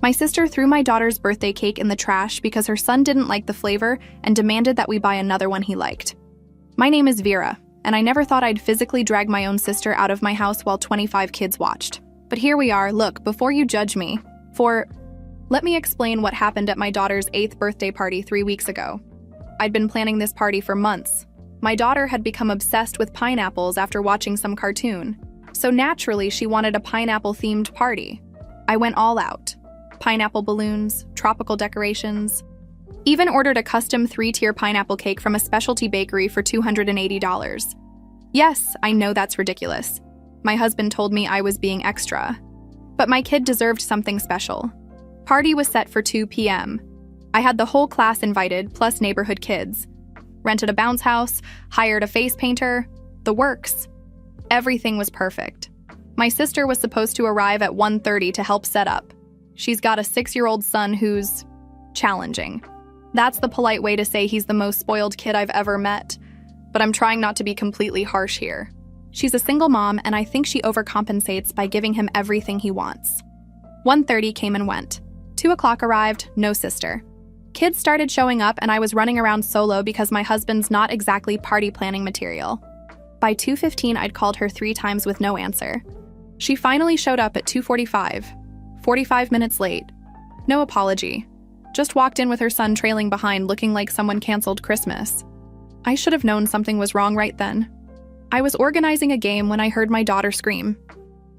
My sister threw my daughter's birthday cake in the trash because her son didn't like the flavor and demanded that we buy another one he liked. My name is Vera, and I never thought I'd physically drag my own sister out of my house while 25 kids watched. But here we are. Look, before you judge me, let me explain what happened at my daughter's 8th birthday party 3 weeks ago. I'd been planning this party for months. My daughter had become obsessed with pineapples after watching some cartoon, so naturally she wanted a pineapple-themed party. I went all out. Pineapple balloons, tropical decorations. Even ordered a custom 3-tier pineapple cake from a specialty bakery for $280. Yes, I know that's ridiculous. My husband told me I was being extra. But my kid deserved something special. Party was set for 2 p.m. I had the whole class invited, plus neighborhood kids. Rented a bounce house, hired a face painter, the works. Everything was perfect. My sister was supposed to arrive at 1:30 to help set up. She's got a 6-year-old son who's challenging. That's the polite way to say he's the most spoiled kid I've ever met, but I'm trying not to be completely harsh here. She's a single mom, and I think she overcompensates by giving him everything he wants. 1:30 came and went. 2 o'clock arrived, no sister. Kids started showing up, and I was running around solo because my husband's not exactly party planning material. By 2:15, I'd called her 3 times with no answer. She finally showed up at 2:45, 45 minutes late. No apology. Just walked in with her son trailing behind, looking like someone canceled Christmas. I should have known something was wrong right then. I was organizing a game when I heard my daughter scream.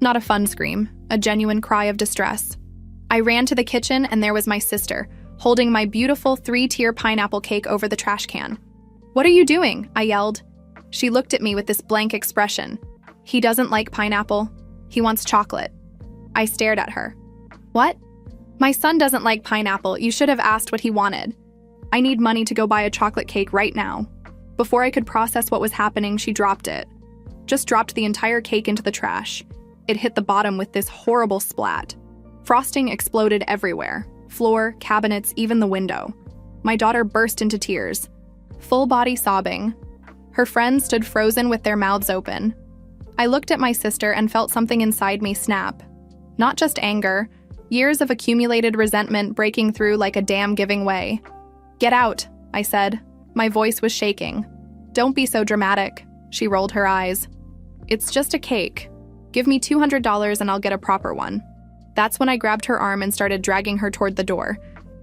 Not a fun scream, a genuine cry of distress. I ran to the kitchen, and there was my sister, holding my beautiful 3-tier pineapple cake over the trash can. "What are you doing?" I yelled. She looked at me with this blank expression. "He doesn't like pineapple. He wants chocolate." I stared at her. "What?" "My son doesn't like pineapple. You should have asked what he wanted. I need money to go buy a chocolate cake right now." Before I could process what was happening, she dropped it. Just dropped the entire cake into the trash. It hit the bottom with this horrible splat. Frosting exploded everywhere. Floor, cabinets, even the window. My daughter burst into tears, full body sobbing. Her friends stood frozen with their mouths open. I looked at my sister and felt something inside me snap. Not just anger, years of accumulated resentment breaking through like a dam giving way. "Get out," I said. My voice was shaking. "Don't be so dramatic." She rolled her eyes. "It's just a cake. Give me $200 and I'll get a proper one." That's when I grabbed her arm and started dragging her toward the door.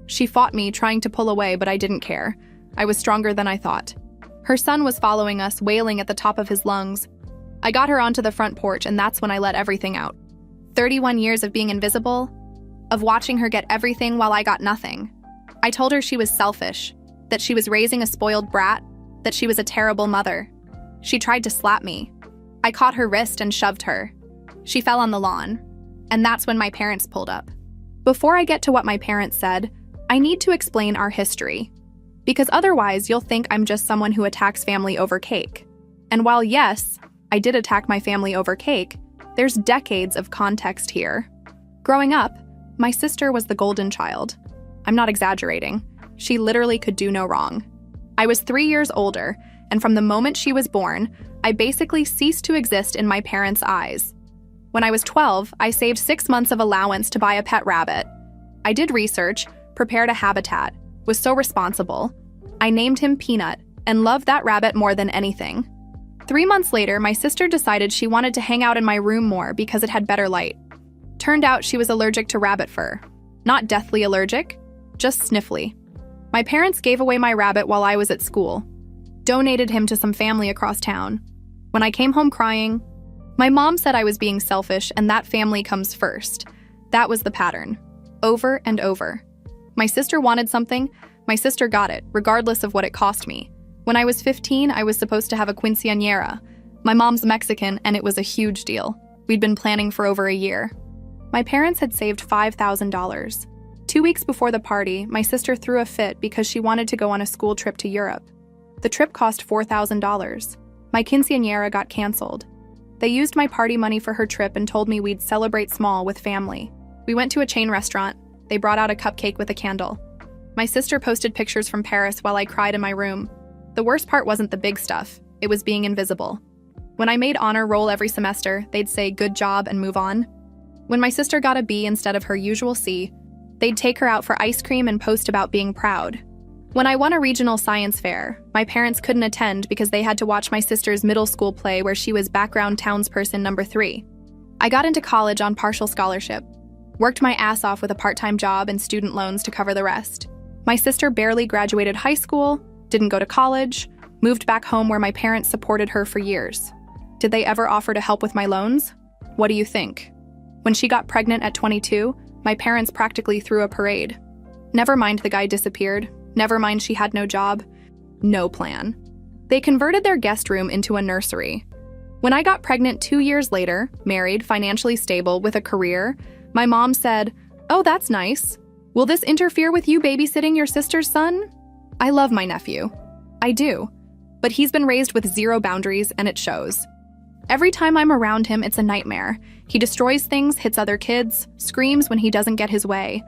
She fought me, trying to pull away, but I didn't care. I was stronger than I thought. Her son was following us, wailing at the top of his lungs. I got her onto the front porch, and that's when I let everything out. 31 years of being invisible, of watching her get everything while I got nothing. I told her she was selfish, that she was raising a spoiled brat, that she was a terrible mother. She tried to slap me. I caught her wrist and shoved her. She fell on the lawn. And that's when my parents pulled up. Before I get to what my parents said, I need to explain our history. Because otherwise, you'll think I'm just someone who attacks family over cake. And while yes, I did attack my family over cake, there's decades of context here. Growing up, my sister was the golden child. I'm not exaggerating. She literally could do no wrong. I was 3 years older, and from the moment she was born, I basically ceased to exist in my parents' eyes. When I was 12, I saved 6 months of allowance to buy a pet rabbit. I did research, prepared a habitat, was so responsible. I named him Peanut, and loved that rabbit more than anything. 3 months later, my sister decided she wanted to hang out in my room more because it had better light. Turned out she was allergic to rabbit fur. Not deathly allergic, just sniffly. My parents gave away my rabbit while I was at school. Donated him to some family across town. When I came home crying, my mom said I was being selfish and that family comes first. That was the pattern. Over and over. My sister wanted something, my sister got it, regardless of what it cost me. When I was 15, I was supposed to have a quinceañera. My mom's Mexican, and it was a huge deal. We'd been planning for over a year. My parents had saved $5,000. 2 weeks before the party, my sister threw a fit because she wanted to go on a school trip to Europe. The trip cost $4,000. My quinceañera got canceled. They used my party money for her trip and told me we'd celebrate small with family. We went to a chain restaurant. They brought out a cupcake with a candle. My sister posted pictures from Paris while I cried in my room. The worst part wasn't the big stuff. It was being invisible. When I made honor roll every semester, they'd say good job and move on. When my sister got a B instead of her usual C, They'd take her out for ice cream and post about being proud. When I won a regional science fair, my parents couldn't attend because they had to watch my sister's middle school play where she was background townsperson number 3. I got into college on partial scholarship, worked my ass off with a part-time job and student loans to cover the rest. My sister barely graduated high school, didn't go to college, moved back home where my parents supported her for years. Did they ever offer to help with my loans? What do you think? When she got pregnant at 22, my parents practically threw a parade. Never mind the guy disappeared. Never mind she had no job. No plan. They converted their guest room into a nursery. When I got pregnant 2 years later, married, financially stable, with a career, my mom said, "Oh, that's nice. Will this interfere with you babysitting your sister's son?" I love my nephew. I do. But he's been raised with zero boundaries, and it shows. Every time I'm around him, it's a nightmare. He destroys things, hits other kids, screams when he doesn't get his way.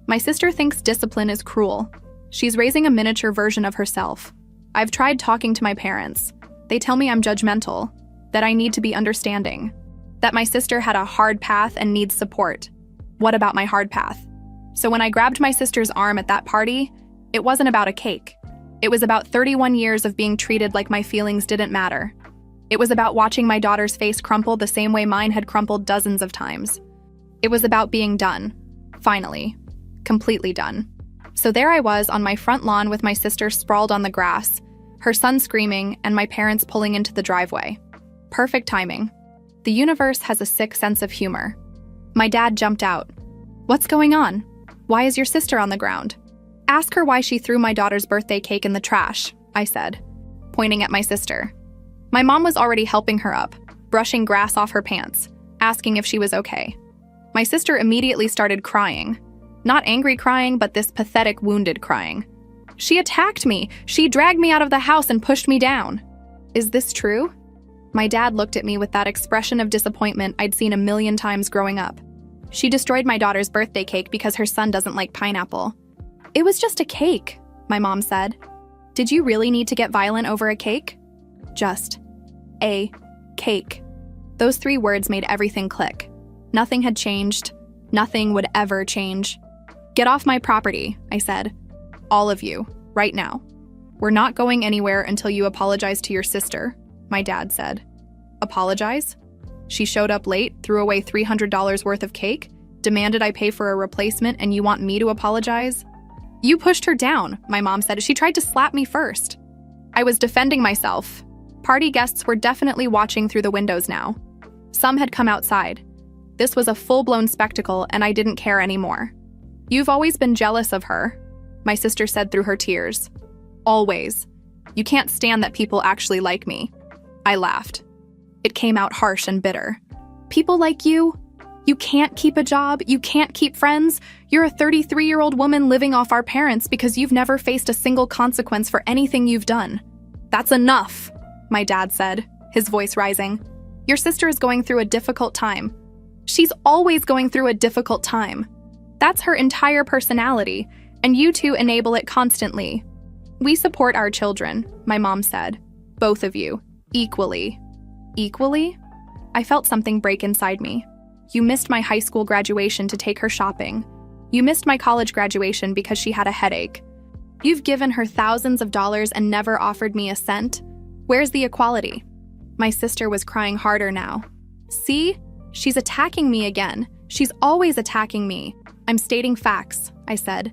My sister thinks discipline is cruel. She's raising a miniature version of herself. I've tried talking to my parents. They tell me I'm judgmental, that I need to be understanding, that my sister had a hard path and needs support. What about my hard path? So when I grabbed my sister's arm at that party, it wasn't about a cake. It was about 31 years of being treated like my feelings didn't matter. It was about watching my daughter's face crumple the same way mine had crumpled dozens of times. It was about being done. Finally. Completely done. So there I was on my front lawn with my sister sprawled on the grass, her son screaming, and my parents pulling into the driveway. Perfect timing. The universe has a sick sense of humor. My dad jumped out. "What's going on? Why is your sister on the ground?" "Ask her why she threw my daughter's birthday cake in the trash," I said, pointing at my sister. My mom was already helping her up, brushing grass off her pants, asking if she was okay. My sister immediately started crying. Not angry crying, but this pathetic, wounded crying. "She attacked me! She dragged me out of the house and pushed me down." Is this true? My dad looked at me with that expression of disappointment I'd seen a million times growing up. "She destroyed my daughter's birthday cake because her son doesn't like pineapple." "It was just a cake," my mom said. "Did you really need to get violent over a cake?" Just a cake. Those 3 words made everything click. Nothing had changed. Nothing would ever change. "Get off my property," I said. "All of you, right now. We're not going anywhere until you apologize to your sister," my dad said. Apologize? She showed up late, threw away $300 worth of cake, demanded I pay for a replacement, and you want me to apologize? "You pushed her down," my mom said. "She tried to slap me first." I was defending myself. Party guests were definitely watching through the windows now. Some had come outside. This was a full-blown spectacle, and I didn't care anymore. "You've always been jealous of her," my sister said through her tears. "Always. You can't stand that people actually like me." I laughed. It came out harsh and bitter. "People like you? You can't keep a job, you can't keep friends. You're a 33-year-old woman living off our parents because you've never faced a single consequence for anything you've done." "That's enough," my dad said, his voice rising. "Your sister is going through a difficult time. She's always going through a difficult time. That's her entire personality, and you two enable it constantly. We support our children," my mom said. "Both of you, equally." Equally? I felt something break inside me. You missed my high school graduation to take her shopping. You missed my college graduation because she had a headache. You've given her thousands of dollars and never offered me a cent. Where's the equality? My sister was crying harder now. "See? She's attacking me again. She's always attacking me. I'm stating facts," I said.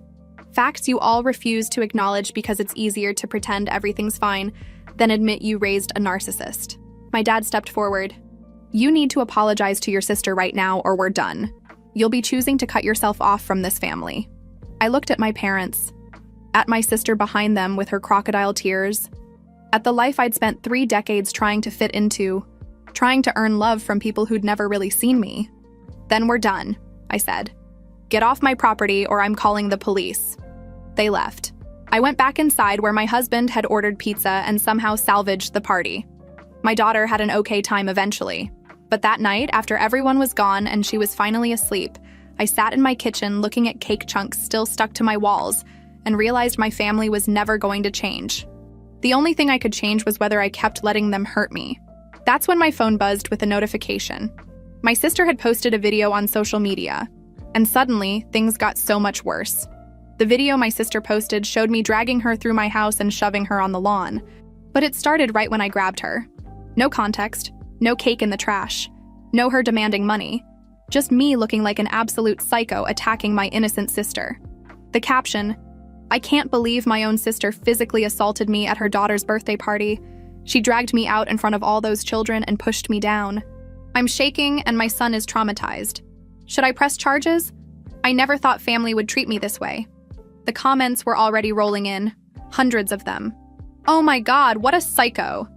"Facts you all refuse to acknowledge because it's easier to pretend everything's fine than admit you raised a narcissist." My dad stepped forward. "You need to apologize to your sister right now or we're done. You'll be choosing to cut yourself off from this family." I looked at my parents, at my sister behind them with her crocodile tears, at the life I'd spent 3 decades trying to fit into, trying to earn love from people who'd never really seen me. "Then we're done," I said. "Get off my property or I'm calling the police." They left. I went back inside where my husband had ordered pizza and somehow salvaged the party. My daughter had an okay time eventually. But that night, after everyone was gone and she was finally asleep, I sat in my kitchen looking at cake chunks still stuck to my walls and realized my family was never going to change. The only thing I could change was whether I kept letting them hurt me. That's when my phone buzzed with a notification. My sister had posted a video on social media. And suddenly, things got so much worse. The video my sister posted showed me dragging her through my house and shoving her on the lawn. But it started right when I grabbed her. No context, no cake in the trash, no her demanding money. Just me looking like an absolute psycho attacking my innocent sister. The caption, "I can't believe my own sister physically assaulted me at her daughter's birthday party. She dragged me out in front of all those children and pushed me down. I'm shaking and my son is traumatized. Should I press charges? I never thought family would treat me this way." The comments were already rolling in, hundreds of them. "Oh my God, what a psycho.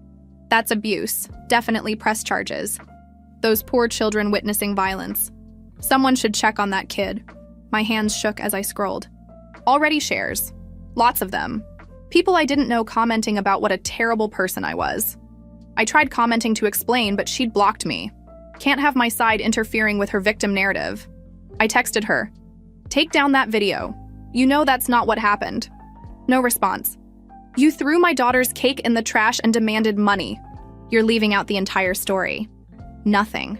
That's abuse. Definitely press charges. Those poor children witnessing violence. Someone should check on that kid." My hands shook as I scrolled. Already shares. Lots of them. People I didn't know commenting about what a terrible person I was. I tried commenting to explain, but she'd blocked me. Can't have my side interfering with her victim narrative. I texted her, "Take down that video. You know that's not what happened." No response. "You threw my daughter's cake in the trash and demanded money. You're leaving out the entire story." Nothing.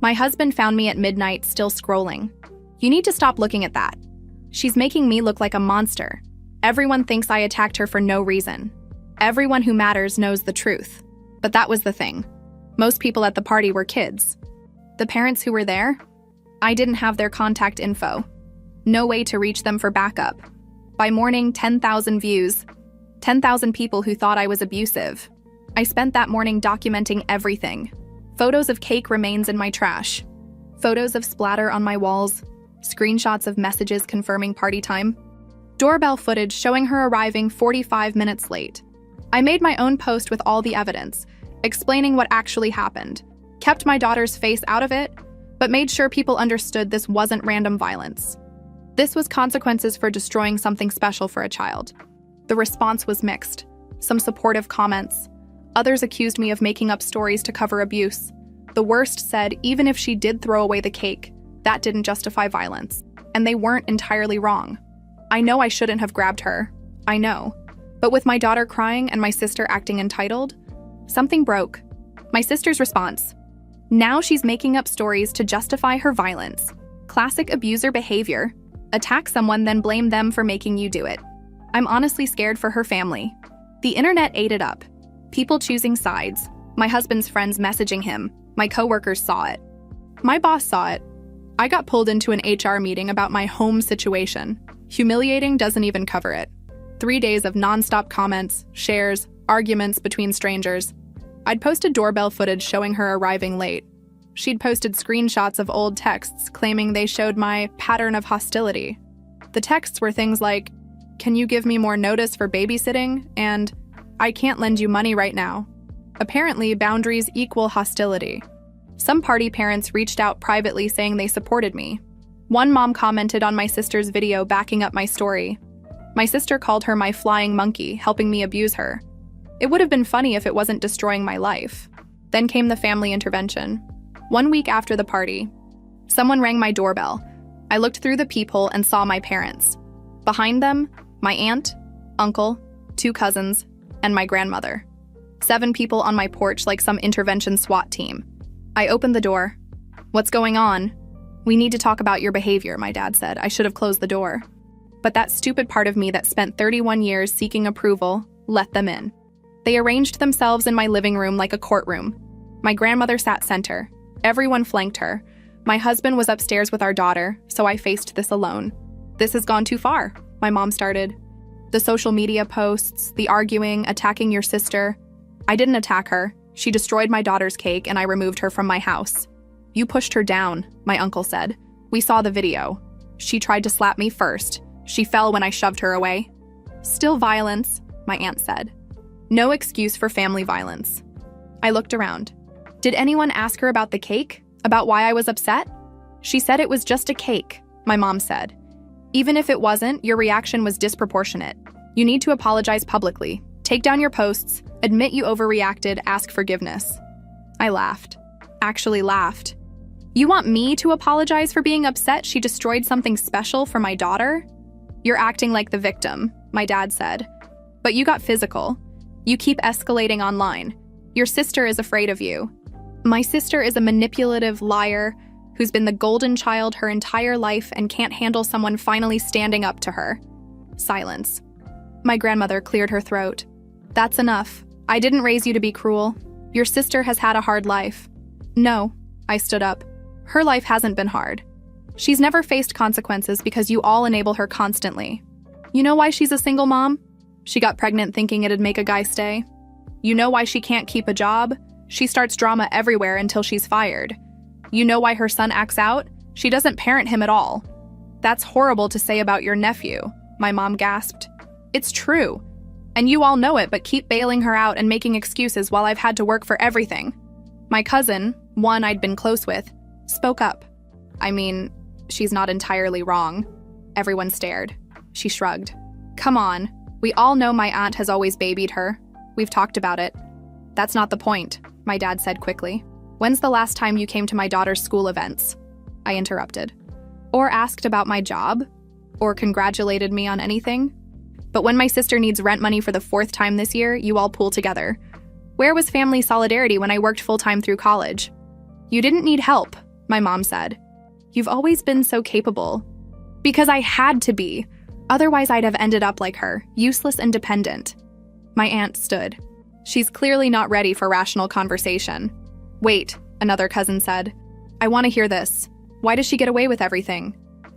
My husband found me at midnight still scrolling. "You need to stop looking at that. She's making me look like a monster. Everyone thinks I attacked her for no reason. Everyone who matters knows the truth." But that was the thing. Most people at the party were kids. The parents who were there? I didn't have their contact info. No way to reach them for backup. By morning, 10,000 views. 10,000 people who thought I was abusive. I spent that morning documenting everything. Photos of cake remains in my trash. Photos of splatter on my walls. Screenshots of messages confirming party time. Doorbell footage showing her arriving 45 minutes late. I made my own post with all the evidence, explaining what actually happened. Kept my daughter's face out of it, but made sure people understood this wasn't random violence. This was consequences for destroying something special for a child. The response was mixed. Some supportive comments. Others accused me of making up stories to cover abuse. The worst said even if she did throw away the cake, that didn't justify violence. And they weren't entirely wrong. I know I shouldn't have grabbed her. I know. But with my daughter crying and my sister acting entitled, something broke. My sister's response. Now she's making up stories to justify her violence. Classic abuser behavior. Attack someone, then blame them for making you do it. I'm honestly scared for her family. The internet ate it up. People choosing sides. My husband's friends messaging him. My coworkers saw it. My boss saw it. I got pulled into an HR meeting about my home situation. Humiliating doesn't even cover it. 3 days of nonstop comments, shares, arguments between strangers. I'd posted doorbell footage showing her arriving late. She'd posted screenshots of old texts claiming they showed my pattern of hostility. The texts were things like, "Can you give me more notice for babysitting?" and "I can't lend you money right now." Apparently, boundaries equal hostility. Some party parents reached out privately saying they supported me. One mom commented on my sister's video backing up my story. My sister called her my flying monkey, helping me abuse her. It would have been funny if it wasn't destroying my life. Then came the family intervention. 1 week after the party, someone rang my doorbell. I looked through the peephole and saw my parents. Behind them, my aunt, uncle, 2 cousins, and my grandmother. 7 people on my porch like some intervention SWAT team. I opened the door. "What's going on?" "We need to talk about your behavior," my dad said. I should have closed the door. But that stupid part of me that spent 31 years seeking approval let them in. They arranged themselves in my living room like a courtroom. My grandmother sat center. Everyone flanked her. My husband was upstairs with our daughter, so I faced this alone. "This has gone too far," my mom started. "The social media posts, the arguing, attacking your sister." I didn't attack her. She destroyed my daughter's cake and I removed her from my house. "You pushed her down," my uncle said. "We saw the video. She tried to slap me first. She fell when I shoved her away." "Still violence," my aunt said. No excuse for family violence. I looked around. Did anyone ask her about the cake? About why I was upset? She said it was just a cake, my mom said. Even if it wasn't, your reaction was disproportionate. You need to apologize publicly. Take down your posts, admit you overreacted, ask forgiveness. I laughed. Actually laughed. You want me to apologize for being upset she destroyed something special for my daughter? You're acting like the victim, my dad said. But you got physical. You keep escalating online. Your sister is afraid of you. My sister is a manipulative liar who's been the golden child her entire life and can't handle someone finally standing up to her. Silence. My grandmother cleared her throat. That's enough. I didn't raise you to be cruel. Your sister has had a hard life. No, I stood up. Her life hasn't been hard. She's never faced consequences because you all enable her constantly. You know why she's a single mom? She got pregnant thinking it'd make a guy stay. You know why she can't keep a job? She starts drama everywhere until she's fired. You know why her son acts out? She doesn't parent him at all. That's horrible to say about your nephew, my mom gasped. It's true. And you all know it, but keep bailing her out and making excuses while I've had to work for everything. My cousin, one I'd been close with, spoke up. I mean, she's not entirely wrong. Everyone stared. She shrugged. Come on. We all know my aunt has always babied her. We've talked about it. That's not the point, my dad said quickly. When's the last time you came to my daughter's school events? I interrupted. Or asked about my job? Or congratulated me on anything? But when my sister needs rent money for the 4th time this year, you all pool together. Where was family solidarity when I worked full-time through college? You didn't need help, my mom said. You've always been so capable. Because I had to be. Otherwise, I'd have ended up like her, useless and dependent. My aunt stood. She's clearly not ready for rational conversation. Wait, another cousin said. I want to hear this. Why does she get away with everything?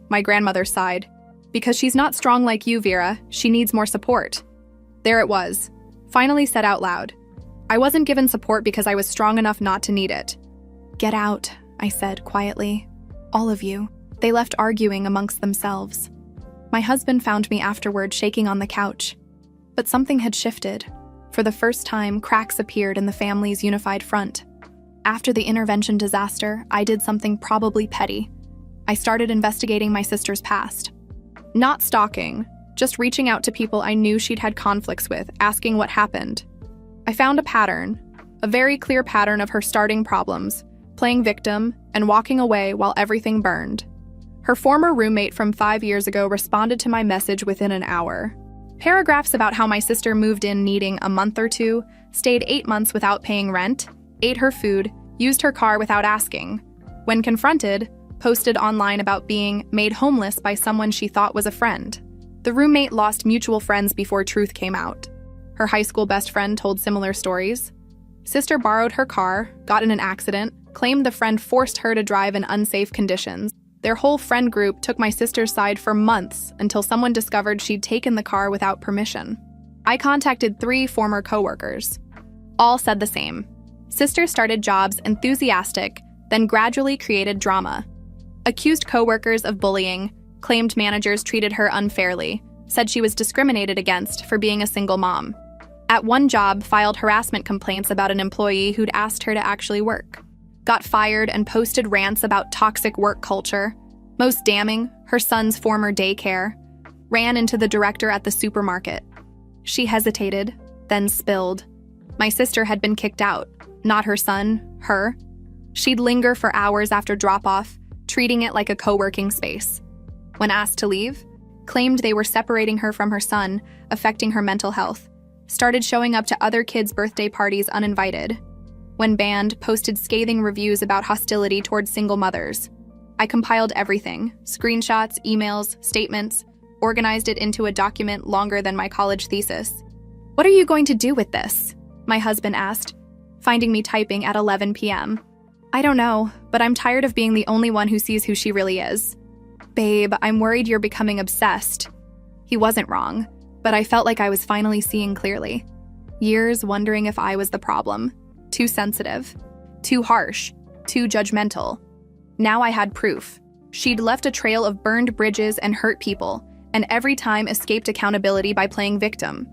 My grandmother sighed. Because she's not strong like you, Vera. She needs more support. There it was. Finally said out loud. I wasn't given support because I was strong enough not to need it. Get out, I said quietly. All of you. They left arguing amongst themselves. My husband found me afterward shaking on the couch. But something had shifted. For the first time, cracks appeared in the family's unified front. After the intervention disaster, I did something probably petty. I started investigating my sister's past. Not stalking, just reaching out to people I knew she'd had conflicts with, asking what happened. I found a pattern, a very clear pattern of her starting problems, playing victim, and walking away while everything burned. Her former roommate from 5 years ago responded to my message within an hour. Paragraphs about how my sister moved in needing a month or two, stayed 8 months without paying rent, ate her food, used her car without asking. When confronted, posted online about being made homeless by someone she thought was a friend. The roommate lost mutual friends before truth came out. Her high school best friend told similar stories. Sister borrowed her car, got in an accident, claimed the friend forced her to drive in unsafe conditions. Their whole friend group took my sister's side for months until someone discovered she'd taken the car without permission. I contacted 3 former coworkers. All said the same. Sister started jobs enthusiastic, then gradually created drama. Accused coworkers of bullying, claimed managers treated her unfairly, said she was discriminated against for being a single mom. At one job, filed harassment complaints about an employee who'd asked her to actually work. Got fired and posted rants about toxic work culture. Most damning, her son's former daycare. Ran into the director at the supermarket. She hesitated, then spilled. My sister had been kicked out, not her son, her. She'd linger for hours after drop-off, treating it like a co-working space. When asked to leave, claimed they were separating her from her son, affecting her mental health. Started showing up to other kids' birthday parties uninvited. When banned, posted scathing reviews about hostility towards single mothers. I compiled everything, screenshots, emails, statements, organized it into a document longer than my college thesis. What are you going to do with this? My husband asked, finding me typing at 11 p.m. I don't know, but I'm tired of being the only one who sees who she really is. Babe, I'm worried you're becoming obsessed. He wasn't wrong, but I felt like I was finally seeing clearly. Years wondering if I was the problem. Too sensitive, too harsh, too judgmental. Now I had proof. She'd left a trail of burned bridges and hurt people, and every time escaped accountability by playing victim.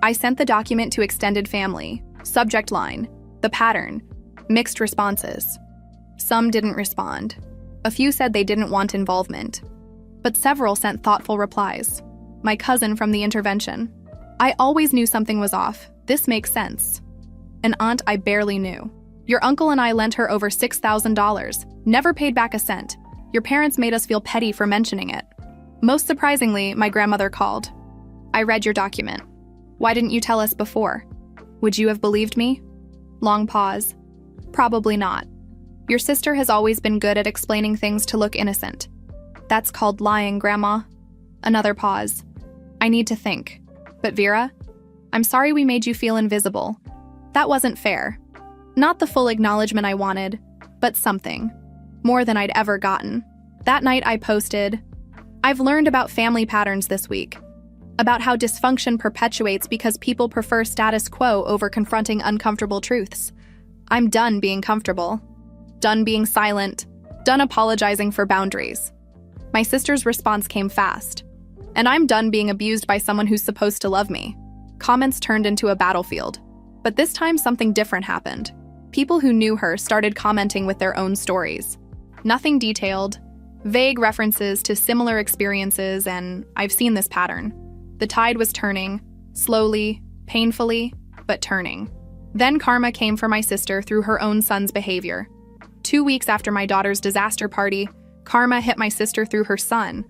I sent the document to extended family. Subject line, the pattern, mixed responses. Some didn't respond. A few said they didn't want involvement. But several sent thoughtful replies. My cousin from the intervention. I always knew something was off. This makes sense. An aunt I barely knew. Your uncle and I lent her over $6,000. Never paid back a cent. Your parents made us feel petty for mentioning it. Most surprisingly, my grandmother called. I read your document. Why didn't you tell us before? Would you have believed me? Long pause. Probably not. Your sister has always been good at explaining things to look innocent. That's called lying, Grandma. Another pause. I need to think. But Vera, I'm sorry we made you feel invisible. That wasn't fair. Not the full acknowledgement I wanted, but something. More than I'd ever gotten. That night I posted, I've learned about family patterns this week. About how dysfunction perpetuates because people prefer status quo over confronting uncomfortable truths. I'm done being comfortable. Done being silent. Done apologizing for boundaries. My sister's response came fast. And I'm done being abused by someone who's supposed to love me. Comments turned into a battlefield. But this time something different happened. People who knew her started commenting with their own stories. Nothing detailed, vague references to similar experiences, and I've seen this pattern. The tide was turning, slowly, painfully, but turning. Then karma came for my sister through her own son's behavior. 2 weeks after my daughter's disaster party, karma hit my sister through her son.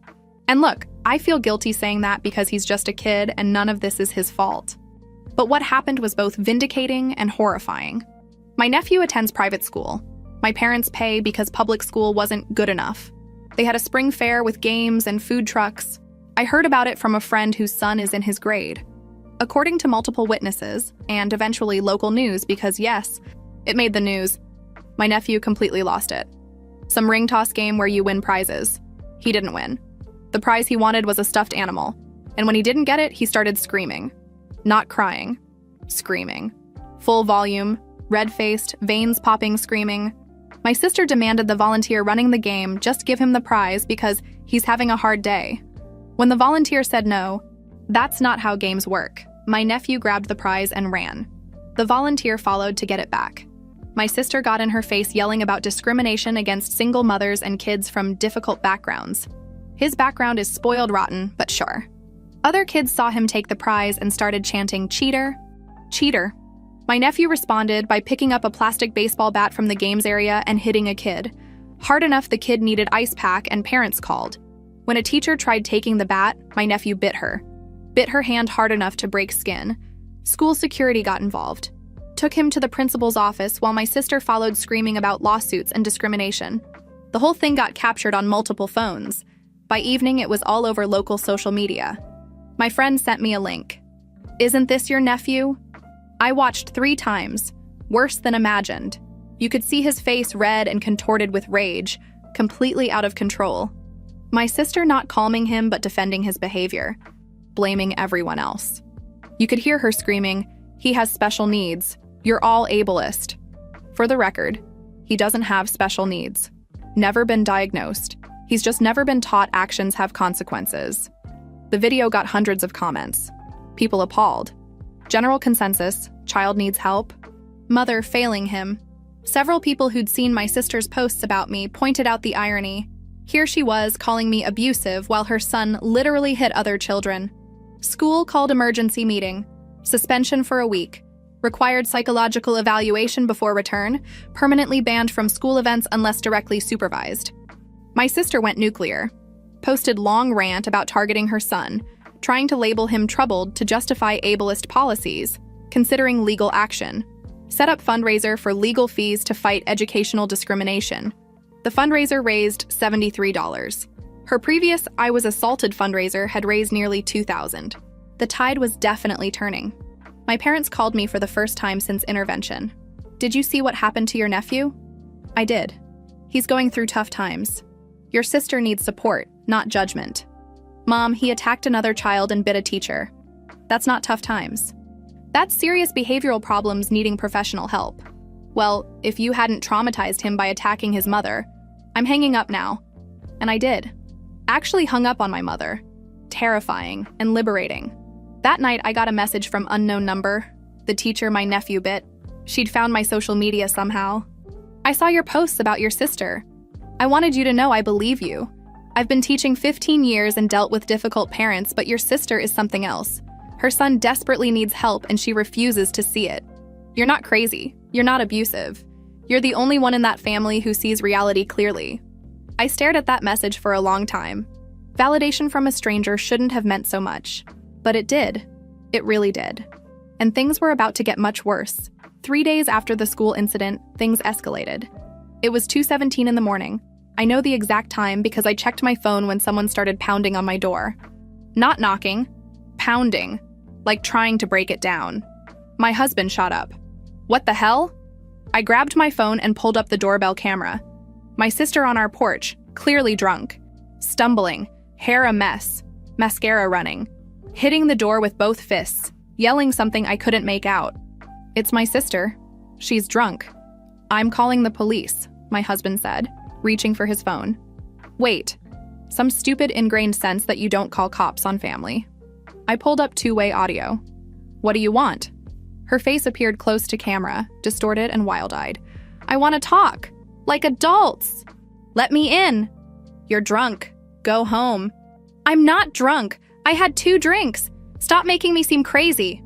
And look, I feel guilty saying that because he's just a kid and none of this is his fault. But what happened was both vindicating and horrifying. My nephew attends private school. My parents pay because public school wasn't good enough. They had a spring fair with games and food trucks. I heard about it from a friend whose son is in his grade. According to multiple witnesses, and eventually local news because yes, it made the news, my nephew completely lost it. Some ring toss game where you win prizes. He didn't win. The prize he wanted was a stuffed animal, and when he didn't get it, he started screaming. Not crying. Screaming. Full volume, red-faced, veins popping, screaming. My sister demanded the volunteer running the game just give him the prize because he's having a hard day. When the volunteer said no, that's not how games work. My nephew grabbed the prize and ran. The volunteer followed to get it back. My sister got in her face yelling about discrimination against single mothers and kids from difficult backgrounds. His background is spoiled rotten, but sure. Other kids saw him take the prize and started chanting, "Cheater, cheater." My nephew responded by picking up a plastic baseball bat from the games area and hitting a kid. Hard enough the kid needed ice pack and parents called. When a teacher tried taking the bat, my nephew bit her. Bit her hand hard enough to break skin. School security got involved. Took him to the principal's office while my sister followed screaming about lawsuits and discrimination. The whole thing got captured on multiple phones. By evening, it was all over local social media. My friend sent me a link. Isn't this your nephew? I watched 3 times. Worse than imagined. You could see his face red and contorted with rage, completely out of control. My sister not calming him but defending his behavior, blaming everyone else. You could hear her screaming, "He has special needs. You're all ableist." For the record, he doesn't have special needs. Never been diagnosed. He's just never been taught actions have consequences. The video got hundreds of comments. People appalled. General consensus, child needs help. Mother failing him. Several people who'd seen my sister's posts about me pointed out the irony. Here she was calling me abusive while her son literally hit other children. School called emergency meeting. Suspension for a week. Required psychological evaluation before return. Permanently banned from school events unless directly supervised. My sister went nuclear. Posted long rant about targeting her son, trying to label him troubled to justify ableist policies, considering legal action. Set up fundraiser for legal fees to fight educational discrimination. The fundraiser raised $73. Her previous I Was Assaulted fundraiser had raised nearly $2,000. The tide was definitely turning. My parents called me for the first time since intervention. "Did you see what happened to your nephew?" I did. "He's going through tough times. Your sister needs support, not judgment." "Mom, he attacked another child and bit a teacher." "That's not tough times. That's serious behavioral problems needing professional help." "Well, if you hadn't traumatized him by attacking his mother, I'm hanging up now." And I did. Actually hung up on my mother. Terrifying and liberating. That night, I got a message from unknown number. The teacher my nephew bit. She'd found my social media somehow. "I saw your posts about your sister. I wanted you to know I believe you. I've been teaching 15 years and dealt with difficult parents, but your sister is something else. Her son desperately needs help and she refuses to see it. You're not crazy. You're not abusive. You're the only one in that family who sees reality clearly." I stared at that message for a long time. Validation from a stranger shouldn't have meant so much. But it did. It really did. And things were about to get much worse. 3 days after the school incident, things escalated. It was 2:17 in the morning. I know the exact time because I checked my phone when someone started pounding on my door. Not knocking, pounding, like trying to break it down. My husband shot up. What the hell? I grabbed my phone and pulled up the doorbell camera. My sister on our porch, clearly drunk, stumbling, hair a mess, mascara running, hitting the door with both fists, yelling something I couldn't make out. It's my sister. She's drunk. I'm calling the police, my husband said, reaching for his phone. Wait, some stupid ingrained sense that you don't call cops on family. I pulled up two-way audio. What do you want? Her face appeared close to camera, distorted and wild-eyed. I want to talk, like adults. Let me in. You're drunk. Go home. I'm not drunk. I had 2 drinks. Stop making me seem crazy.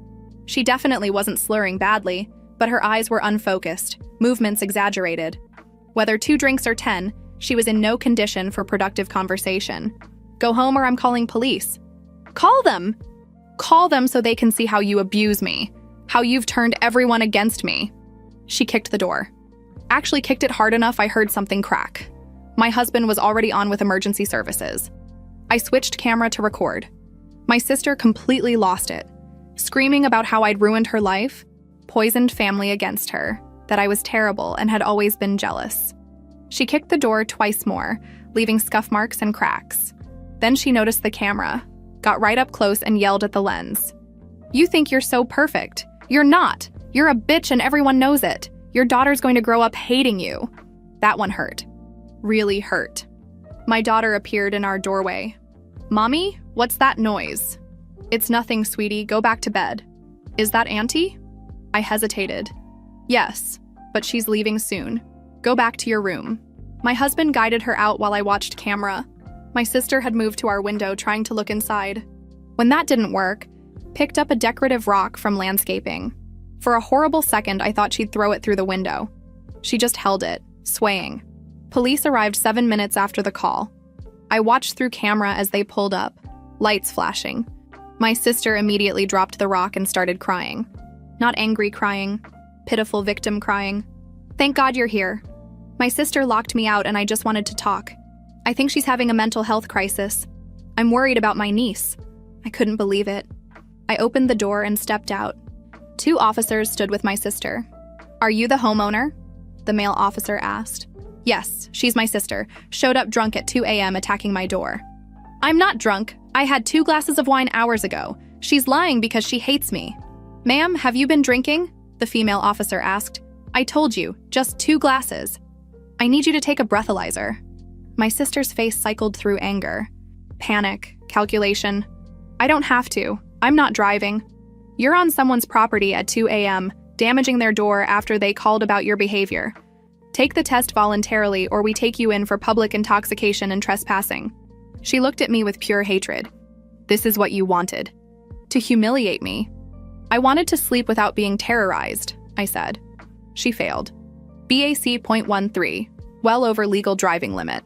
She definitely wasn't slurring badly, but her eyes were unfocused, movements exaggerated. Whether 2 drinks or 10, she was in no condition for productive conversation. Go home or I'm calling police. Call them! Call them so they can see how you abuse me, how you've turned everyone against me. She kicked the door. Actually kicked it hard enough I heard something crack. My husband was already on with emergency services. I switched camera to record. My sister completely lost it, screaming about how I'd ruined her life, poisoned family against her, that I was terrible and had always been jealous. She kicked the door twice more, leaving scuff marks and cracks. Then she noticed the camera, got right up close and yelled at the lens. You think you're so perfect. You're not. You're a bitch and everyone knows it. Your daughter's going to grow up hating you. That one hurt. Really hurt. My daughter appeared in our doorway. Mommy, what's that noise? It's nothing, sweetie. Go back to bed. Is that Auntie? I hesitated. Yes, but she's leaving soon. Go back to your room. My husband guided her out while I watched camera. My sister had moved to our window trying to look inside. When that didn't work, picked up a decorative rock from landscaping. For a horrible second, I thought she'd throw it through the window. She just held it, swaying. Police arrived 7 minutes after the call. I watched through camera as they pulled up, lights flashing. My sister immediately dropped the rock and started crying. Not angry crying, pitiful victim crying. Thank God you're here. My sister locked me out and I just wanted to talk. I think she's having a mental health crisis. I'm worried about my niece. I couldn't believe it. I opened the door and stepped out. 2 officers stood with my sister. Are you the homeowner? The male officer asked. Yes, she's my sister. Showed up drunk at 2 a.m. attacking my door. I'm not drunk. I had 2 glasses of wine hours ago. She's lying because she hates me. Ma'am, have you been drinking? The female officer asked. I told you, just 2 glasses. I need you to take a breathalyzer. My sister's face cycled through anger, panic, calculation. I don't have to. I'm not driving. You're on someone's property at 2 a.m., damaging their door after they called about your behavior. Take the test voluntarily or we take you in for public intoxication and trespassing. She looked at me with pure hatred. This is what you wanted. To humiliate me. I wanted to sleep without being terrorized, I said. She failed. BAC .13, well over legal driving limit.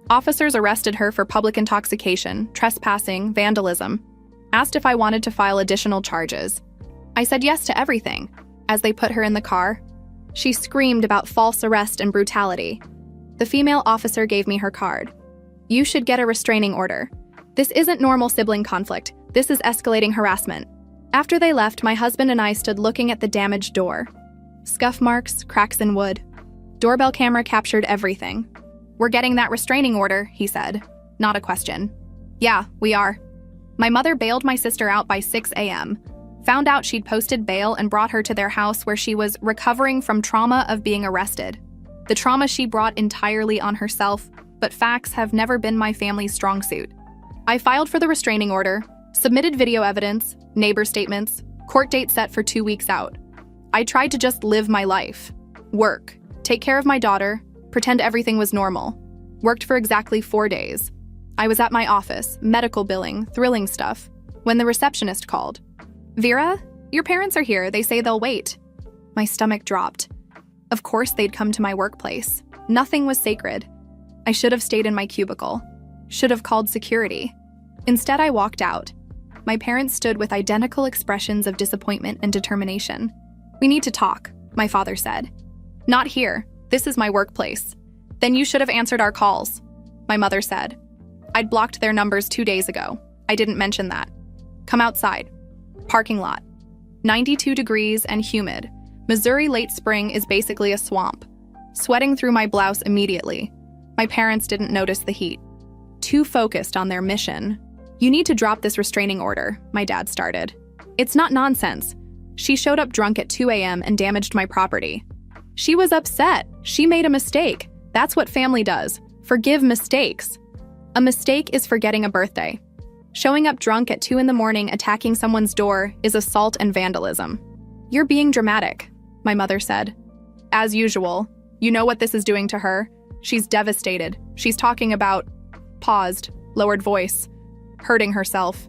Officers arrested her for public intoxication, trespassing, vandalism. Asked if I wanted to file additional charges. I said yes to everything. As they put her in the car, she screamed about false arrest and brutality. The female officer gave me her card. You should get a restraining order. This isn't normal sibling conflict. This is escalating harassment. After they left, my husband and I stood looking at the damaged door. Scuff marks, cracks in wood. Doorbell camera captured everything. We're getting that restraining order, he said. Not a question. Yeah, we are. My mother bailed my sister out by 6 a.m. Found out she'd posted bail and brought her to their house where she was recovering from trauma of being arrested. The trauma she brought entirely on herself, but facts have never been my family's strong suit. I filed for the restraining order, submitted video evidence, neighbor statements, court date set for 2 weeks out. I tried to just live my life. Work, take care of my daughter, pretend everything was normal. Worked for exactly 4 days. I was at my office, medical billing, thrilling stuff, when the receptionist called. Vera, your parents are here. They say they'll wait. My stomach dropped. Of course they'd come to my workplace. Nothing was sacred. I should have stayed in my cubicle. Should have called security. Instead, I walked out. My parents stood with identical expressions of disappointment and determination. We need to talk, my father said. Not here. This is my workplace. Then you should have answered our calls, my mother said. I'd blocked their numbers 2 days ago. I didn't mention that. Come outside. Parking lot. 92 degrees and humid. Missouri late spring is basically a swamp. Sweating through my blouse immediately. My parents didn't notice the heat. Too focused on their mission. You need to drop this restraining order, my dad started. It's not nonsense. She showed up drunk at 2 a.m. and damaged my property. She was upset. She made a mistake. That's what family does. Forgive mistakes. A mistake is forgetting a birthday. Showing up drunk at 2 in the morning attacking someone's door is assault and vandalism. You're being dramatic, my mother said. As usual. You know what this is doing to her? She's devastated. She's talking about... Paused, lowered voice. Hurting herself.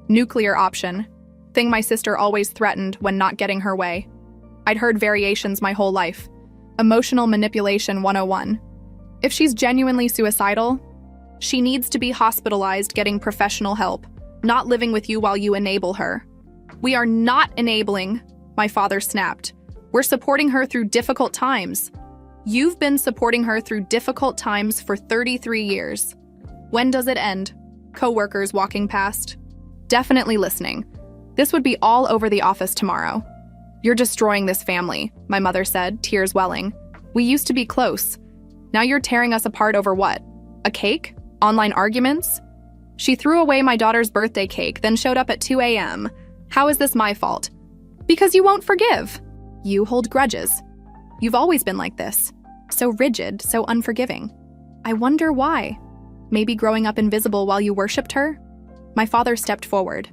Nuclear option. Thing my sister always threatened when not getting her way. I'd heard variations my whole life. Emotional manipulation 101. If she's genuinely suicidal, she needs to be hospitalized getting professional help, not living with you while you enable her. We are not enabling, my father snapped. We're supporting her through difficult times. You've been supporting her through difficult times for 33 years. When does it end? Co-workers walking past. Definitely listening. This would be all over the office tomorrow. You're destroying this family, my mother said, tears welling. We used to be close. Now you're tearing us apart over what? A cake? Online arguments? She threw away my daughter's birthday cake, then showed up at 2 a.m. How is this my fault? Because you won't forgive. You hold grudges. You've always been like this. So rigid, so unforgiving. I wonder why. Maybe growing up invisible while you worshipped her? My father stepped forward.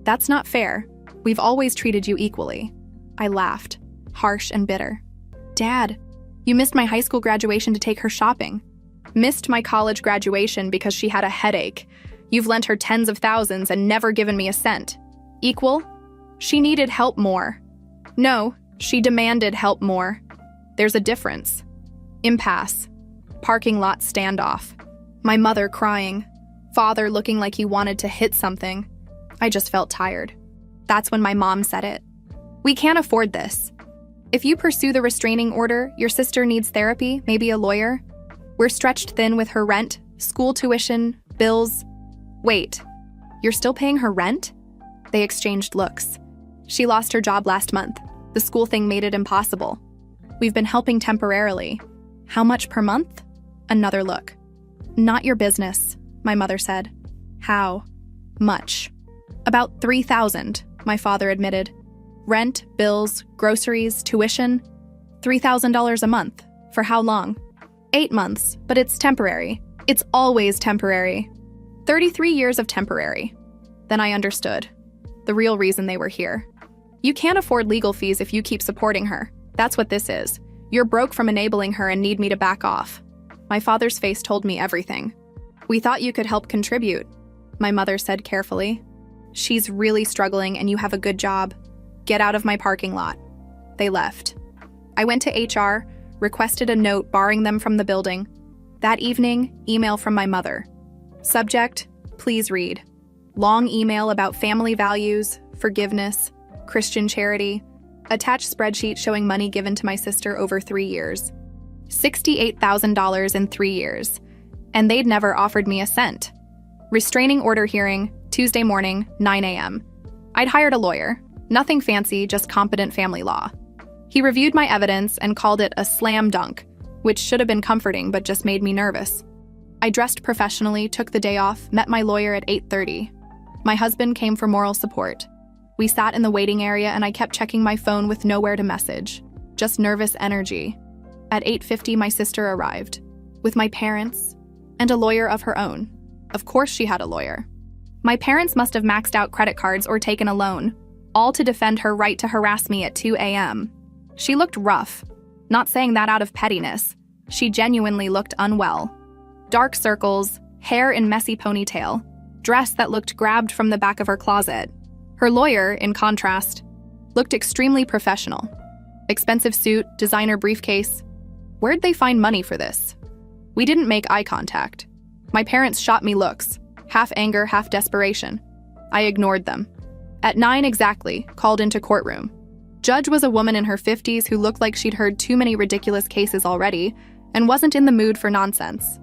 That's not fair. We've always treated you equally. I laughed, harsh and bitter. Dad, you missed my high school graduation to take her shopping. Missed my college graduation because she had a headache. You've lent her tens of thousands and never given me a cent. Equal? She needed help more. No, she demanded help more. There's a difference. Impasse. Parking lot standoff. My mother crying. Father looking like he wanted to hit something. I just felt tired. That's when my mom said it. We can't afford this. If you pursue the restraining order, your sister needs therapy, maybe a lawyer. We're stretched thin with her rent, school tuition, bills. Wait, you're still paying her rent? They exchanged looks. She lost her job last month. The school thing made it impossible. We've been helping temporarily. How much per month? Another look. Not your business, my mother said. How much? About $3,000, my father admitted. Rent, bills, groceries, tuition. $3,000 a month. For how long? 8 months, but it's temporary. It's always temporary. 33 years of temporary. Then I understood. The real reason they were here. You can't afford legal fees if you keep supporting her. That's what this is. You're broke from enabling her and need me to back off. My father's face told me everything. We thought you could help contribute, my mother said carefully. She's really struggling and you have a good job. Get out of my parking lot. They left. I went to HR, requested a note barring them from the building. That evening, email from my mother. Subject, please read. Long email about family values, forgiveness, Christian charity. Attached spreadsheet showing money given to my sister over 3 years. $68,000 in 3 years. And they'd never offered me a cent. Restraining order hearing, Tuesday morning, 9 a.m. I'd hired a lawyer. Nothing fancy, just competent family law. He reviewed my evidence and called it a slam dunk, which should have been comforting but just made me nervous. I dressed professionally, took the day off, met my lawyer at 8:30. My husband came for moral support. We sat in the waiting area and I kept checking my phone with nowhere to message. Just nervous energy. At 8:50, my sister arrived. With my parents and a lawyer of her own. Of course she had a lawyer. My parents must have maxed out credit cards or taken a loan, all to defend her right to harass me at 2 a.m. She looked rough. Not saying that out of pettiness. She genuinely looked unwell. Dark circles, hair in messy ponytail, dress that looked grabbed from the back of her closet. Her lawyer, in contrast, looked extremely professional. Expensive suit, designer briefcase. Where'd they find money for this? We didn't make eye contact. My parents shot me looks, half anger, half desperation. I ignored them. At 9 exactly, called into courtroom. Judge was a woman in her 50s who looked like she'd heard too many ridiculous cases already and wasn't in the mood for nonsense.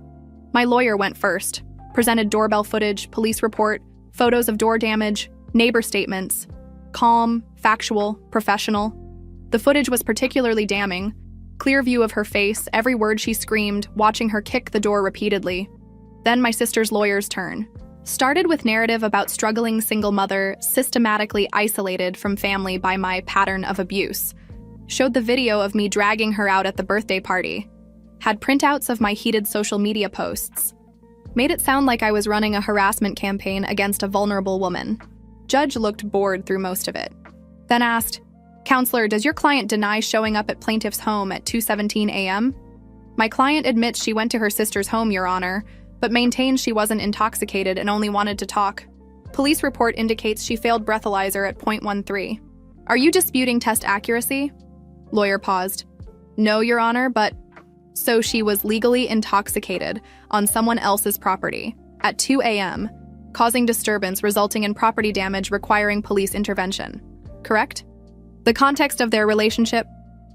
My lawyer went first, presented doorbell footage, police report, photos of door damage, neighbor statements. Calm, factual, professional. The footage was particularly damning. Clear view of her face, every word she screamed, watching her kick the door repeatedly. Then my sister's lawyer's turn. Started with narrative about struggling single mother, systematically isolated from family by my pattern of abuse. Showed the video of me dragging her out at the birthday party. Had printouts of my heated social media posts. Made it sound like I was running a harassment campaign against a vulnerable woman. Judge looked bored through most of it. Then asked, "Counselor, does your client deny showing up at plaintiff's home at 2:17 a.m.? My client admits she went to her sister's home, Your Honor, but maintains she wasn't intoxicated and only wanted to talk. Police report indicates she failed breathalyzer at .13. Are you disputing test accuracy?" Lawyer paused. "No, Your Honor, but..." So she was legally intoxicated on someone else's property at 2 a.m., causing disturbance resulting in property damage requiring police intervention. Correct? The context of their relationship?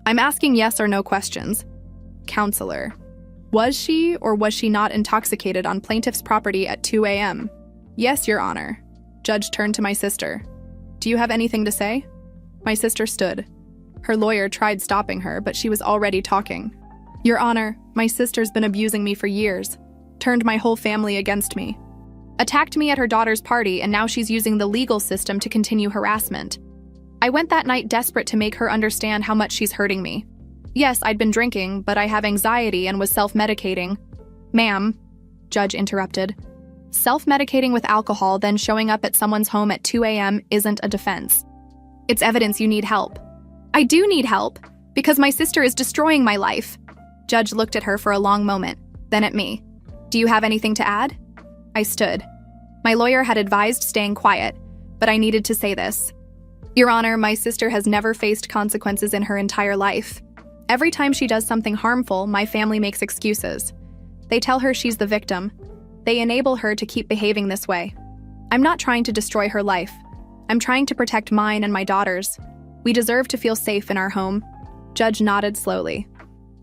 I'm asking yes or no questions. Counselor, was she or was she not intoxicated on plaintiff's property at 2 a.m.? Yes, Your Honor. Judge turned to my sister. Do you have anything to say? My sister stood. Her lawyer tried stopping her, but she was already talking. Your Honor, my sister's been abusing me for years. Turned my whole family against me. Attacked me at her daughter's party, and now she's using the legal system to continue harassment. I went that night desperate to make her understand how much she's hurting me. Yes, I'd been drinking, but I have anxiety and was self-medicating. Ma'am, Judge interrupted. Self-medicating with alcohol, then showing up at someone's home at 2 a.m. isn't a defense. It's evidence you need help. I do need help, because my sister is destroying my life. Judge looked at her for a long moment, then at me. Do you have anything to add? I stood. My lawyer had advised staying quiet, but I needed to say this. Your Honor, my sister has never faced consequences in her entire life. Every time she does something harmful, my family makes excuses. They tell her she's the victim. They enable her to keep behaving this way. I'm not trying to destroy her life. I'm trying to protect mine and my daughter's. We deserve to feel safe in our home. Judge nodded slowly.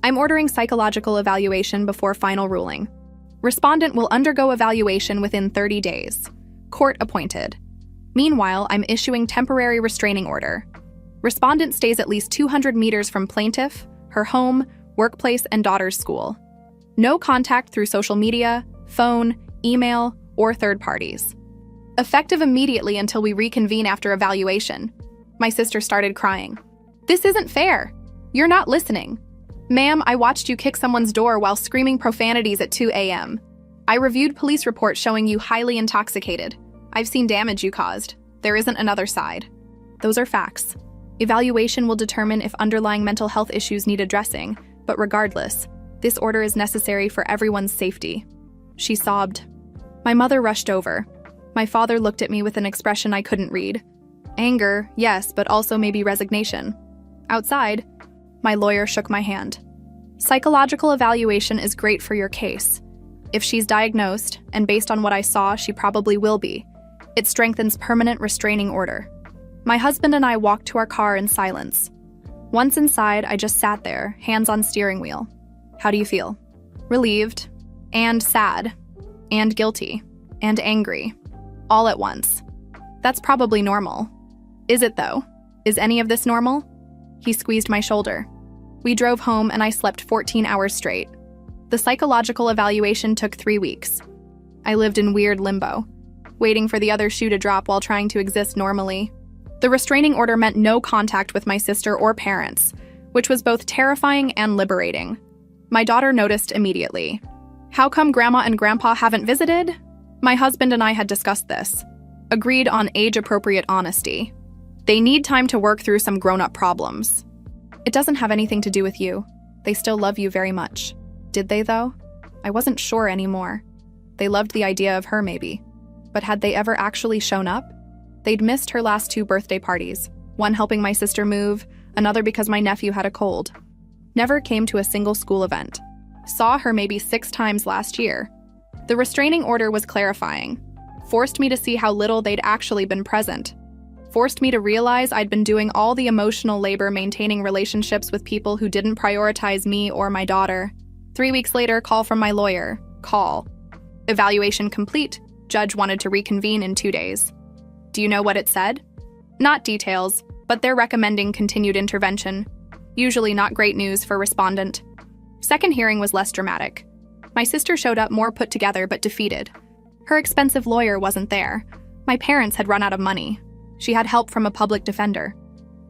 I'm ordering psychological evaluation before final ruling. Respondent will undergo evaluation within 30 days. Court appointed. Meanwhile, I'm issuing temporary restraining order. Respondent stays at least 200 meters from plaintiff, her home, workplace, and daughter's school. No contact through social media, phone, email, or third parties. Effective immediately until we reconvene after evaluation. My sister started crying. This isn't fair. You're not listening. Ma'am, I watched you kick someone's door while screaming profanities at 2 a.m. I reviewed police reports showing you highly intoxicated. I've seen damage you caused. There isn't another side. Those are facts. Evaluation will determine if underlying mental health issues need addressing, but regardless, this order is necessary for everyone's safety. She sobbed. My mother rushed over. My father looked at me with an expression I couldn't read. Anger, yes, but also maybe resignation. Outside, my lawyer shook my hand. Psychological evaluation is great for your case. If she's diagnosed, and based on what I saw, she probably will be, it strengthens permanent restraining order. My husband and I walked to our car in silence. Once inside, I just sat there, hands on steering wheel. How do you feel? Relieved, and sad, and guilty, and angry, all at once. That's probably normal. Is it though? Is any of this normal? He squeezed my shoulder. We drove home and I slept 14 hours straight. The psychological evaluation took 3 weeks. I lived in weird limbo, waiting for the other shoe to drop while trying to exist normally. The restraining order meant no contact with my sister or parents, which was both terrifying and liberating. My daughter noticed immediately. How come Grandma and Grandpa haven't visited? My husband and I had discussed this. Agreed on age-appropriate honesty. They need time to work through some grown-up problems. It doesn't have anything to do with you. They still love you very much. Did they, though? I wasn't sure anymore. They loved the idea of her, maybe. But had they ever actually shown up? They'd missed her last 2 birthday parties, one helping my sister move, another because my nephew had a cold. Never came to a single school event. Saw her maybe 6 times last year. The restraining order was clarifying. Forced me to see how little they'd actually been present. Forced me to realize I'd been doing all the emotional labor maintaining relationships with people who didn't prioritize me or my daughter. 3 weeks later, call from my lawyer. Call. Evaluation complete. Judge wanted to reconvene in 2 days. Do you know what it said? Not details, but they're recommending continued intervention. Usually not great news for respondent. Second hearing was less dramatic. My sister showed up more put together but defeated. Her expensive lawyer wasn't there. My parents had run out of money. She had help from a public defender.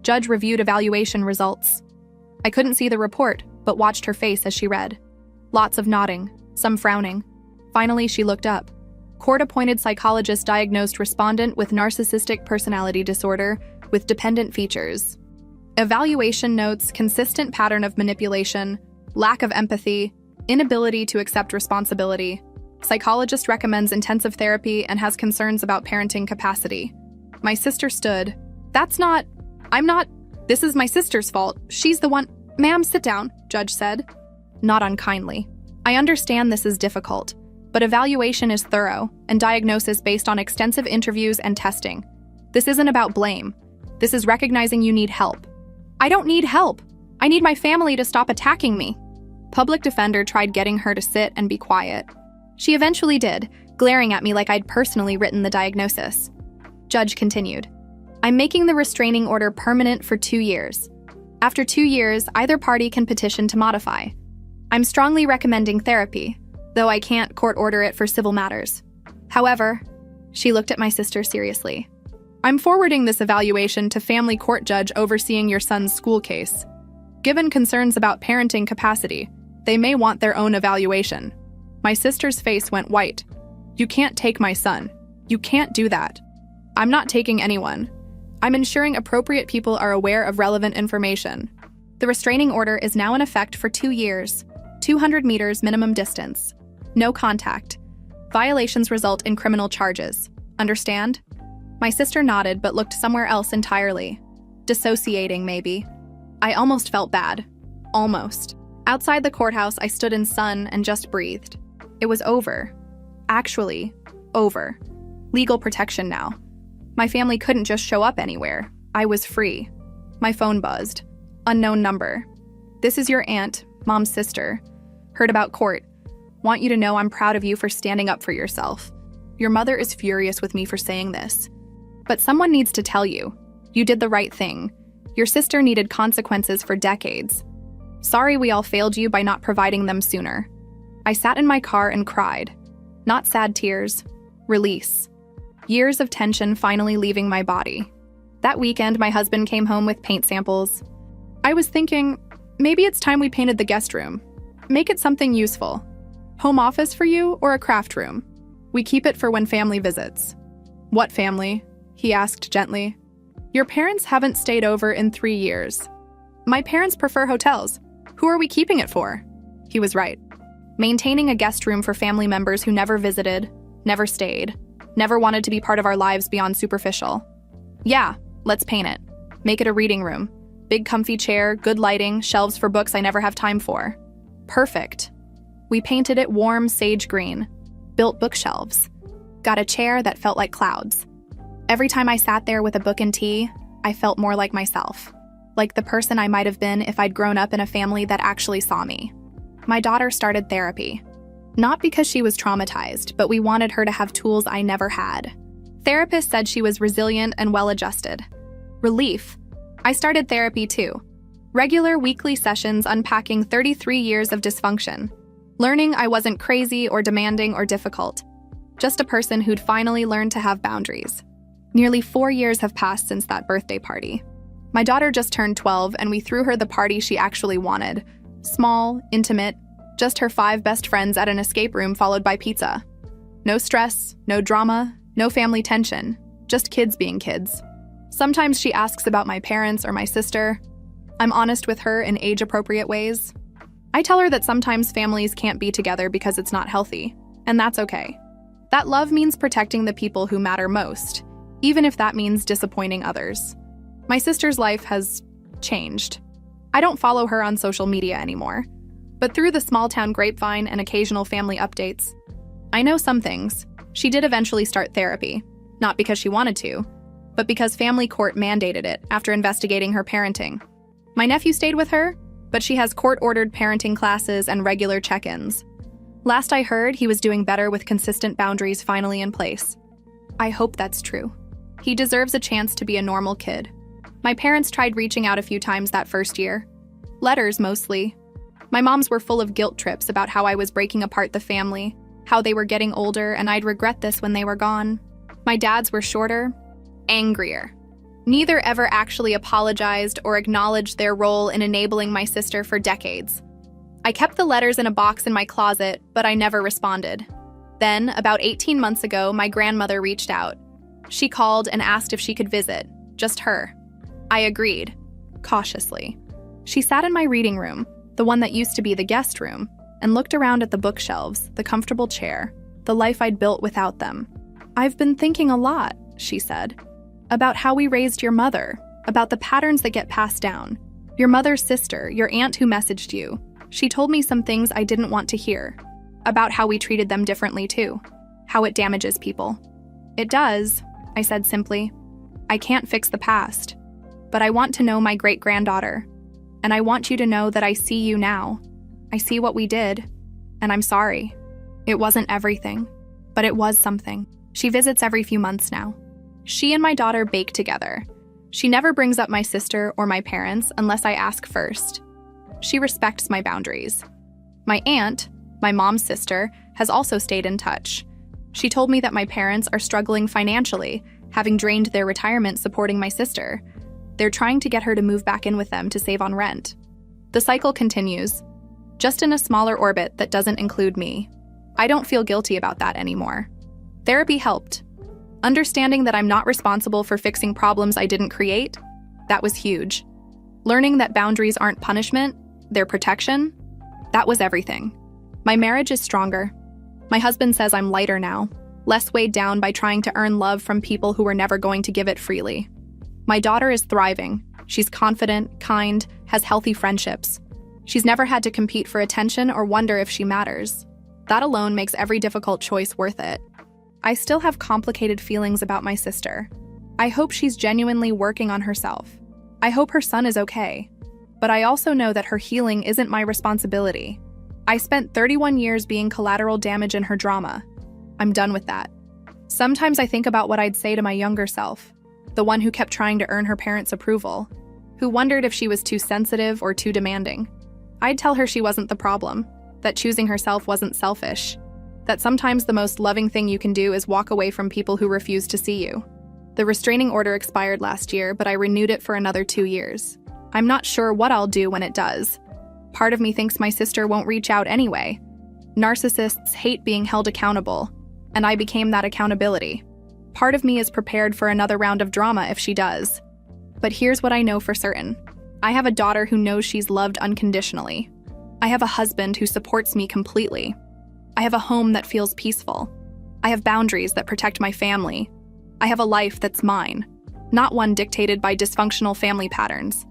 Judge reviewed evaluation results. I couldn't see the report, but watched her face as she read. Lots of nodding, some frowning. Finally, she looked up. Court-appointed psychologist diagnosed respondent with narcissistic personality disorder with dependent features. Evaluation notes consistent pattern of manipulation, lack of empathy, inability to accept responsibility. Psychologist recommends intensive therapy and has concerns about parenting capacity. My sister stood. This is my sister's fault. She's the one. Ma'am, sit down, Judge said. Not unkindly. I understand this is difficult, but evaluation is thorough and diagnosis based on extensive interviews and testing. This isn't about blame. This is recognizing you need help. I don't need help. I need my family to stop attacking me. Public defender tried getting her to sit and be quiet. She eventually did, glaring at me like I'd personally written the diagnosis. Judge continued. I'm making the restraining order permanent for 2 years. After 2 years, either party can petition to modify. I'm strongly recommending therapy, though I can't court order it for civil matters. However, she looked at my sister seriously. I'm forwarding this evaluation to family court judge overseeing your son's school case. Given concerns about parenting capacity, they may want their own evaluation. My sister's face went white. You can't take my son. You can't do that. I'm not taking anyone. I'm ensuring appropriate people are aware of relevant information. The restraining order is now in effect for 2 years. 200 meters minimum distance. No contact. Violations result in criminal charges. Understand? My sister nodded but looked somewhere else entirely. Dissociating, maybe. I almost felt bad. Almost. Outside the courthouse, I stood in sun and just breathed. It was over. Actually, over. Legal protection now. My family couldn't just show up anywhere. I was free. My phone buzzed. Unknown number. This is your aunt, mom's sister. Heard about court. Want you to know I'm proud of you for standing up for yourself. Your mother is furious with me for saying this. But someone needs to tell you. You did the right thing. Your sister needed consequences for decades. Sorry we all failed you by not providing them sooner. I sat in my car and cried. Not sad tears. Release. Years of tension finally leaving my body. That weekend, my husband came home with paint samples. I was thinking, maybe it's time we painted the guest room. Make it something useful. Home office for you or a craft room? We keep it for when family visits. What family? He asked gently. Your parents haven't stayed over in 3 years. My parents prefer hotels. Who are we keeping it for? He was right. Maintaining a guest room for family members who never visited, never stayed, never wanted to be part of our lives beyond superficial. Yeah, let's paint it. Make it a reading room. Big comfy chair, good lighting, shelves for books I never have time for. Perfect. We painted it warm sage green. Built bookshelves. Got a chair that felt like clouds. Every time I sat there with a book and tea, I felt more like myself. Like the person I might have been if I'd grown up in a family that actually saw me. My daughter started therapy. Not because she was traumatized, but we wanted her to have tools I never had. Therapists said she was resilient and well-adjusted. Relief. I started therapy too. Regular weekly sessions unpacking 33 years of dysfunction. Learning I wasn't crazy or demanding or difficult. Just a person who'd finally learned to have boundaries. Nearly 4 years have passed since that birthday party. My daughter just turned 12 and we threw her the party she actually wanted. Small, intimate, just her 5 best friends at an escape room followed by pizza. No stress, no drama, no family tension, just kids being kids. Sometimes she asks about my parents or my sister. I'm honest with her in age-appropriate ways. I tell her that sometimes families can't be together because it's not healthy, and that's okay. That love means protecting the people who matter most, even if that means disappointing others. My sister's life has changed. I don't follow her on social media anymore, but through the small-town grapevine and occasional family updates, I know some things. She did eventually start therapy, not because she wanted to, but because family court mandated it after investigating her parenting. My nephew stayed with her, but she has court-ordered parenting classes and regular check-ins. Last I heard, he was doing better with consistent boundaries finally in place. I hope that's true. He deserves a chance to be a normal kid. My parents tried reaching out a few times that first year. Letters, mostly. My moms were full of guilt trips about how I was breaking apart the family, how they were getting older, and I'd regret this when they were gone. My dads were shorter, angrier. Neither ever actually apologized or acknowledged their role in enabling my sister for decades. I kept the letters in a box in my closet, but I never responded. Then, about 18 months ago, my grandmother reached out. She called and asked if she could visit, just her. I agreed, cautiously. She sat in my reading room, the one that used to be the guest room, and looked around at the bookshelves, the comfortable chair, the life I'd built without them. "I've been thinking a lot," she said, "about how we raised your mother, about the patterns that get passed down. Your mother's sister, your aunt who messaged you. She told me some things I didn't want to hear, about how we treated them differently too, how it damages people." "It does," I said simply. "I can't fix the past, but I want to know my great-granddaughter, and I want you to know that I see you now. I see what we did, and I'm sorry. It wasn't everything, but it was something." She visits every few months now. She and my daughter bake together. She never brings up my sister or my parents unless I ask first. She respects my boundaries. My aunt, my mom's sister, has also stayed in touch. She told me that my parents are struggling financially, having drained their retirement supporting my sister. They're trying to get her to move back in with them to save on rent. The cycle continues, just in a smaller orbit that doesn't include me. I don't feel guilty about that anymore. Therapy helped. Understanding that I'm not responsible for fixing problems I didn't create, that was huge. Learning that boundaries aren't punishment, they're protection, that was everything. My marriage is stronger. My husband says I'm lighter now, less weighed down by trying to earn love from people who were never going to give it freely. My daughter is thriving. She's confident, kind, has healthy friendships. She's never had to compete for attention or wonder if she matters. That alone makes every difficult choice worth it. I still have complicated feelings about my sister. I hope she's genuinely working on herself. I hope her son is okay. But I also know that her healing isn't my responsibility. I spent 31 years being collateral damage in her drama. I'm done with that. Sometimes I think about what I'd say to my younger self, the one who kept trying to earn her parents' approval, who wondered if she was too sensitive or too demanding. I'd tell her she wasn't the problem, that choosing herself wasn't selfish, that sometimes the most loving thing you can do is walk away from people who refuse to see you. The restraining order expired last year, but I renewed it for another 2 years. I'm not sure what I'll do when it does. Part of me thinks my sister won't reach out anyway. Narcissists hate being held accountable, and I became that accountability. Part of me is prepared for another round of drama if she does. But here's what I know for certain. I have a daughter who knows she's loved unconditionally. I have a husband who supports me completely. I have a home that feels peaceful. I have boundaries that protect my family. I have a life that's mine, not one dictated by dysfunctional family patterns.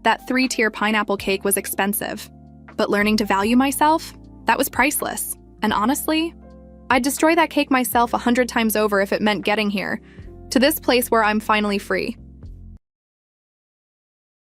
That 3-tier pineapple cake was expensive, but learning to value myself, that was priceless. And honestly, I'd destroy that cake myself 100 times over if it meant getting here, to this place where I'm finally free.